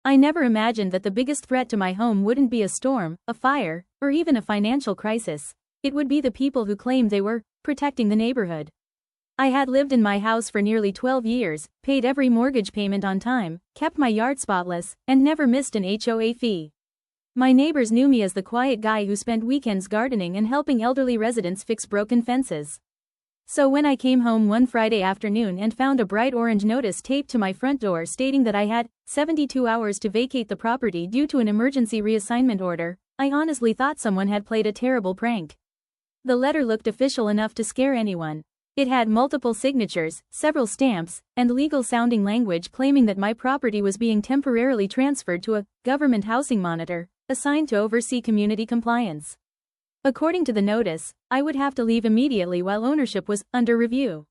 I never imagined that the biggest threat to my home wouldn't be a storm, a fire, or even a financial crisis. It would be the people who claimed they were protecting the neighborhood. I had lived in my house for nearly 12 years, paid every mortgage payment on time, kept my yard spotless, and never missed an HOA fee. My neighbors knew me as the quiet guy who spent weekends gardening and helping elderly residents fix broken fences. So when I came home one Friday afternoon and found a bright orange notice taped to my front door stating that I had 72 hours to vacate the property due to an emergency reassignment order, I honestly thought someone had played a terrible prank. The letter looked official enough to scare anyone. It had multiple signatures, several stamps, and legal-sounding language claiming that my property was being temporarily transferred to a government housing monitor, assigned to oversee community compliance. According to the notice, I would have to leave immediately while ownership was under review.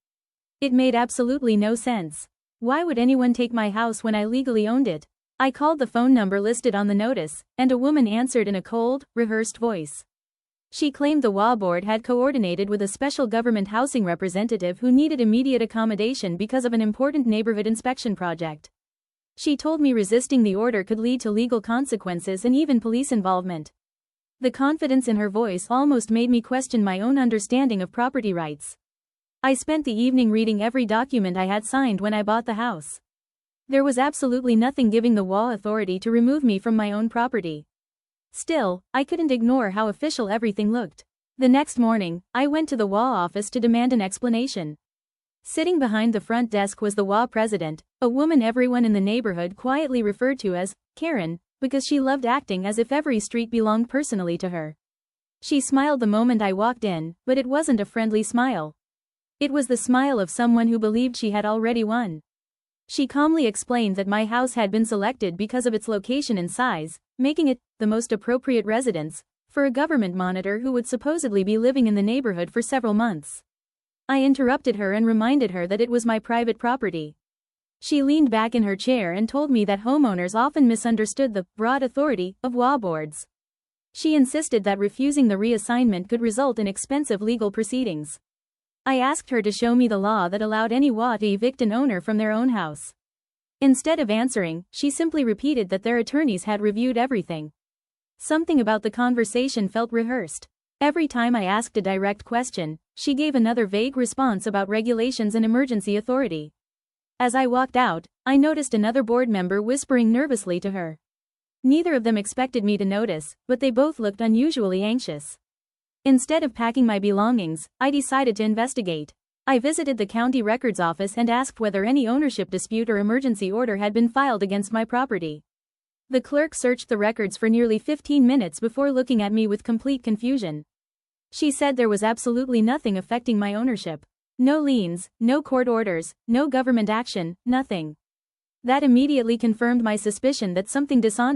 It made absolutely no sense. Why would anyone take my house when I legally owned it? I called the phone number listed on the notice, and a woman answered in a cold, rehearsed voice. She claimed the HOA board had coordinated with a special government housing representative who needed immediate accommodation because of an important neighborhood inspection project. She told me resisting the order could lead to legal consequences and even police involvement. The confidence in her voice almost made me question my own understanding of property rights. I spent the evening reading every document I had signed when I bought the house. There was absolutely nothing giving the HOA authority to remove me from my own property. Still, I couldn't ignore how official everything looked. The next morning, I went to the HOA office to demand an explanation. Sitting behind the front desk was the HOA president, a woman everyone in the neighborhood quietly referred to as Karen, because she loved acting as if every street belonged personally to her. She smiled the moment I walked in, but it wasn't a friendly smile. It was the smile of someone who believed she had already won. She calmly explained that my house had been selected because of its location and size, making it the most appropriate residence for a government monitor who would supposedly be living in the neighborhood for several months. I interrupted her and reminded her that it was my private property. She leaned back in her chair and told me that homeowners often misunderstood the broad authority of HOA boards. She insisted that refusing the reassignment could result in expensive legal proceedings. I asked her to show me the law that allowed any HOA to evict an owner from their own house. Instead of answering, she simply repeated that their attorneys had reviewed everything. Something about the conversation felt rehearsed. Every time I asked a direct question, she gave another vague response about regulations and emergency authority. As I walked out, I noticed another board member whispering nervously to her. Neither of them expected me to notice, but they both looked unusually anxious. Instead of packing my belongings, I decided to investigate. I visited the county records office and asked whether any ownership dispute or emergency order had been filed against my property. The clerk searched the records for nearly 15 minutes before looking at me with complete confusion. She said there was absolutely nothing affecting my ownership. No liens, no court orders, no government action, nothing. That immediately confirmed my suspicion that something dishonest